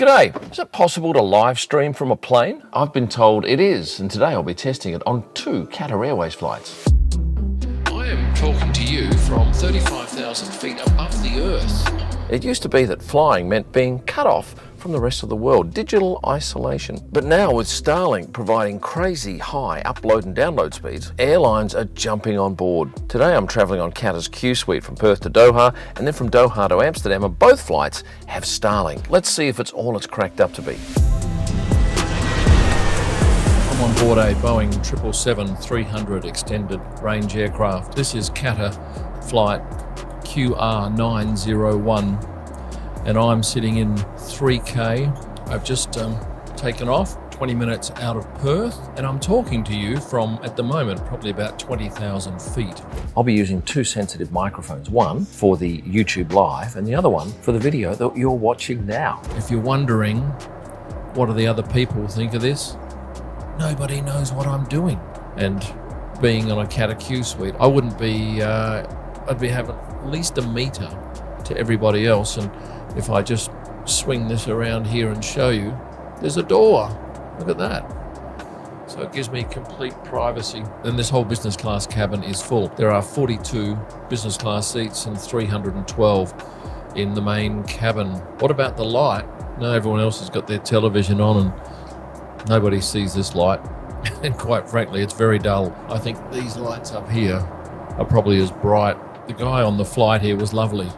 G'day, is it possible to live stream from a plane? I've been told it is, and today I'll be testing it on 2 Qatar Airways flights. I am talking to you from 35,000 feet above the Earth. It used to be that flying meant being cut off from the rest of the world, digital isolation. But now with Starlink providing crazy high upload and download speeds, airlines are jumping on board. Today I'm travelling on Qatar's Q Suite from Perth to Doha and then from Doha to Amsterdam, and both flights have Starlink. Let's see if it's all it's cracked up to be. I'm on board a Boeing 777-300 extended range aircraft. This is Qatar flight QR901. And I'm sitting in 3K. I've just taken off 20 minutes out of Perth, and I'm talking to you from, at the moment, probably about 20,000 feet. I'll be using 2 sensitive microphones, one for the YouTube Live and the other one for the video that you're watching now. If you're wondering what do the other people think of this, nobody knows what I'm doing. And being on a Qatar Q Suite, I wouldn't be, I'd be having at least a meter to everybody else, and if I just swing this around here and show you, there's a door. Look at that. So it gives me complete privacy. And this whole business class cabin is full. There are 42 business class seats and 312 in the main cabin. What about the light? No, everyone else has got their television on and nobody sees this light. And quite frankly, it's very dull. I think these lights up here are probably as bright. The guy on the flight here was lovely.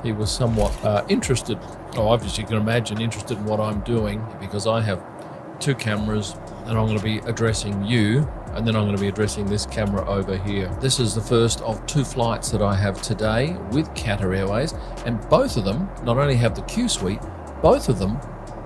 He was somewhat interested, obviously you can imagine, interested in what I'm doing, because I have 2 cameras and I'm going to be addressing you, and then I'm going to be addressing this camera over here. This is the first of 2 flights that I have today with Qatar Airways, and both of them not only have the Q Suite, both of them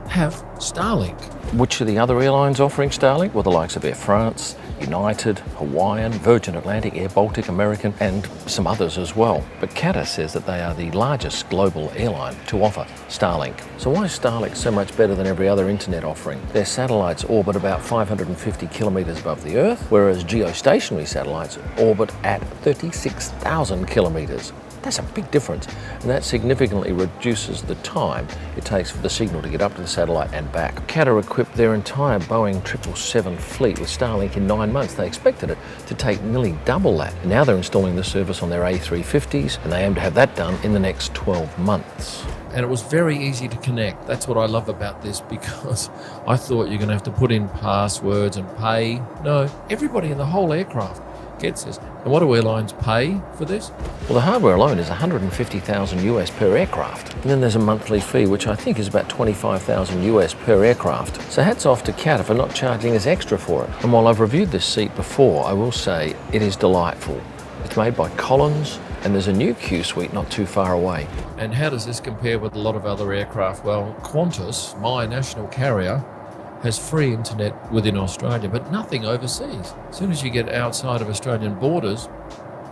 have Starlink. Which are the other airlines offering Starlink? Well, the likes of Air France, United, Hawaiian, Virgin Atlantic, Air Baltic, American, and some others as well. But Qatar says that they are the largest global airline to offer Starlink. So why is Starlink so much better than every other internet offering? Their satellites orbit about 550 kilometres above the Earth, whereas geostationary satellites orbit at 36,000 kilometres. That's a big difference, and that significantly reduces the time it takes for the signal to get up to the satellite and back. Qatar equipped their entire Boeing 777 fleet with Starlink in 9 months. They expected it to take nearly double that. And now they're installing the service on their A350s, and they aim to have that done in the next 12 months. And it was very easy to connect. That's what I love about this, because I thought you're going to have to put in passwords and pay. No, everybody in the whole aircraft gets this. And what do airlines pay for this? Well, the hardware alone is 150,000 US per aircraft. And then there's a monthly fee, which I think is about 25,000 US per aircraft. So hats off to Qatar for not charging us extra for it. And while I've reviewed this seat before, I will say it is delightful. It's made by Collins, and there's a new Q Suite not too far away. And how does this compare with a lot of other aircraft? Well, Qantas, my national carrier, has free internet within Australia, but nothing overseas. As soon as you get outside of Australian borders,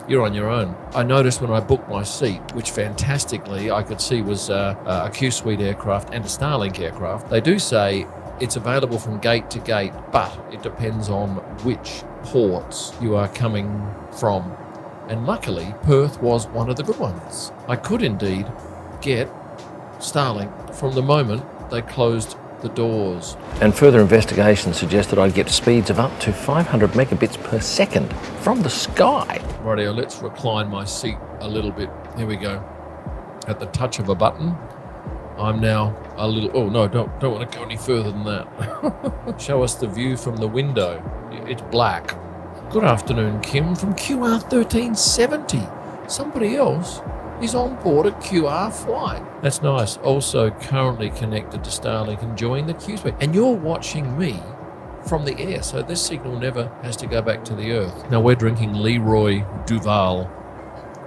you're on your own. I noticed when I booked my seat, which fantastically I could see was a Q Suite aircraft and a Starlink aircraft, they do say it's available from gate to gate, but it depends on which ports you are coming from. And luckily, Perth was one of the good ones. I could indeed get Starlink from the moment they closed the doors. And further investigation suggested I'd get speeds of up to 500 megabits per second from the sky. Rightio, let's recline my seat a little bit. Here we go. At the touch of a button, I'm now a little, oh no, don't want to go any further than that. Show us the view from the window. It's black. Good afternoon, Kim from QR 1370. Somebody else is on board a QR flight. That's nice. Also currently connected to Starlink, enjoying the Q Suite. And you're watching me from the air, so this signal never has to go back to the Earth. Now we're drinking Leroy Duval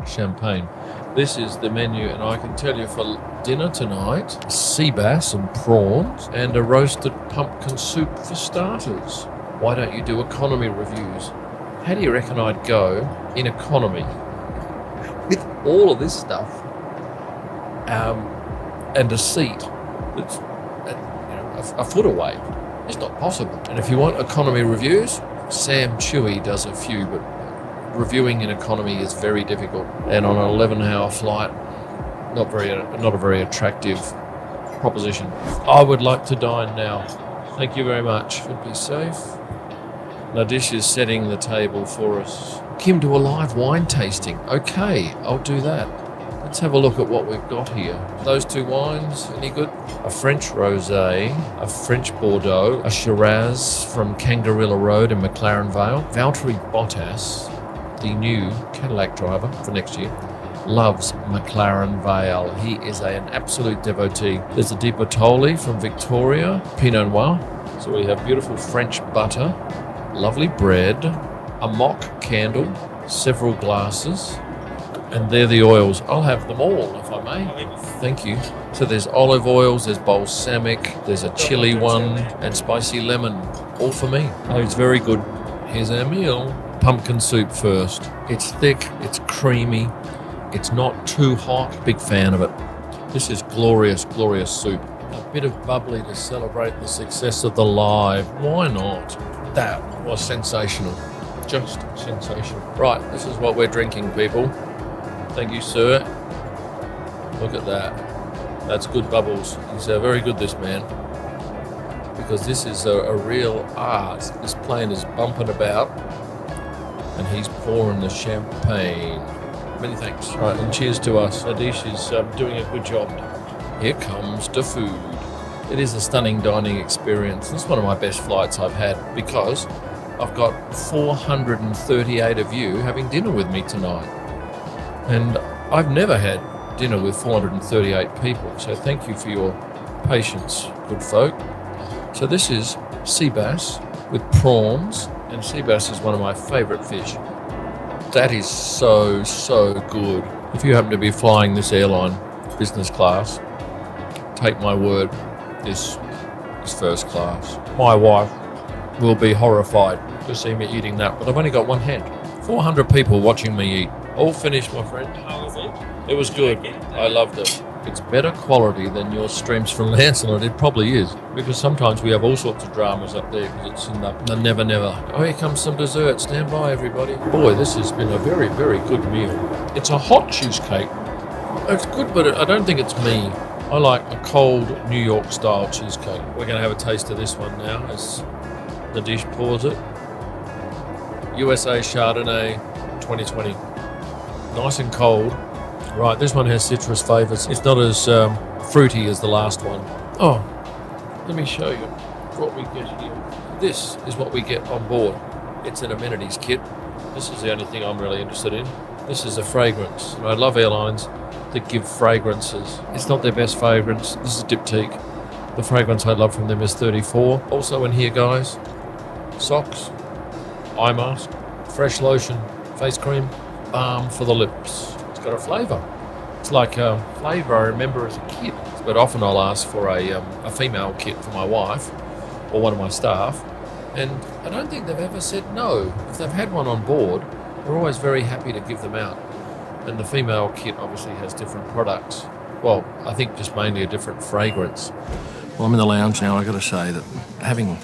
champagne. This is the menu, and I can tell you for dinner tonight, sea bass and prawns, and a roasted pumpkin soup for starters. Why don't you do economy reviews? How do you reckon I'd go in economy with all of this stuff and a seat that's a foot away? It's not possible. And if you want economy reviews, Sam Chewy does a few, but reviewing in economy is very difficult. And on an 11-hour flight, not a very attractive proposition. I would like to dine now. Thank you very much. Should be safe. Nadish is setting the table for us. Kim, do a live wine tasting. Okay, I'll do that. Let's have a look at what we've got here. Those two wines, any good? A French Rosé, a French Bordeaux, a Shiraz from Kangarilla Road in McLaren Vale. Valtteri Bottas, the new Cadillac driver for next year, loves McLaren Vale. He is an absolute devotee. There's a Di Bartoli from Victoria, Pinot Noir. So we have beautiful French butter, lovely bread, a mock candle, several glasses, and they're the oils. I'll have them all, if I may. Thank you. So there's olive oils, there's balsamic, there's a chili one, and spicy lemon, all for me. Oh, it's very good. Here's our meal. Pumpkin soup first. It's thick, it's creamy, it's not too hot. Big fan of it. This is glorious, glorious soup. A bit of bubbly to celebrate the success of the live. Why not? That was sensational. Just sensational. Right, this is what we're drinking, people. Thank you, sir. Look at that. That's good bubbles. He's very good, this man. Because this is a real art. This plane is bumping about and he's pouring the champagne. Many thanks. Right, and cheers to us. Nadish is doing a good job. Here comes the food. It is a stunning dining experience. This is one of my best flights I've had because I've got 438 of you having dinner with me tonight. And I've never had dinner with 438 people, so thank you for your patience, good folk. So this is sea bass with prawns, and sea bass is one of my favourite fish. That is so, so good. If you happen to be flying this airline, business class, take my word, this is first class. My wife will be horrified to see me eating that, but I've only got one hand. 400 people watching me eat. All finished, my friend. How was it? It was good. I loved it. It's better quality than your streams from Lancelot. It probably is. Because sometimes we have all sorts of dramas up there because it's in the never, never. Oh, here comes some dessert. Stand by, everybody. Boy, this has been a very, very good meal. It's a hot cheesecake. It's good, but I don't think it's me. I like a cold New York style cheesecake. We're going to have a taste of this one now as the dish pours it. USA Chardonnay 2020. Nice and cold. Right, this one has citrus flavours. It's not as fruity as the last one. Oh, let me show you what we get here. This is what we get on board. It's an amenities kit. This is the only thing I'm really interested in. This is a fragrance. And I love airlines that give fragrances. It's not their best fragrance. This is Diptyque. The fragrance I love from them is 34. Also in here, guys, socks, eye mask, fresh lotion, face cream, balm for the lips. It's got a flavour. It's like a flavour I remember as a kid. But often I'll ask for a female kit for my wife or one of my staff. And I don't think they've ever said no. If they've had one on board, we're always very happy to give them out. And the female kit obviously has different products. Well, I think just mainly a different fragrance. Well, I'm in the lounge now. I've got to say that having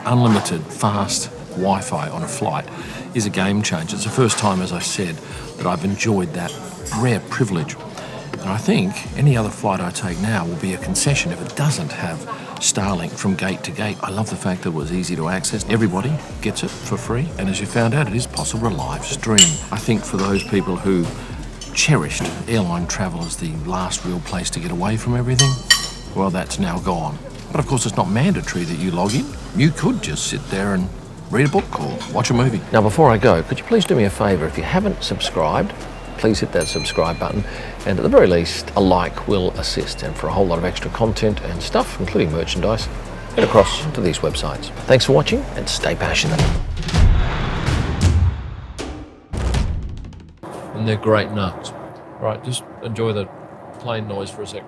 unlimited fast Wi-Fi on a flight is a game changer. It's the first time, as I said, that I've enjoyed that rare privilege. And I think any other flight I take now will be a concession if it doesn't have Starlink from gate to gate. I love the fact that it was easy to access. Everybody gets it for free. And as you found out, it is possible to live stream. I think for those people who cherished airline travel as the last real place to get away from everything, well, that's now gone. But of course, it's not mandatory that you log in. You could just sit there and read a book or watch a movie. Now, before I go, could you please do me a favour? If you haven't subscribed, please hit that subscribe button, and at the very least, a like will assist. And for a whole lot of extra content and stuff, including merchandise, head across to these websites. Thanks for watching, and stay passionate. And they're great nuts. Right, just enjoy the plane noise for a sec.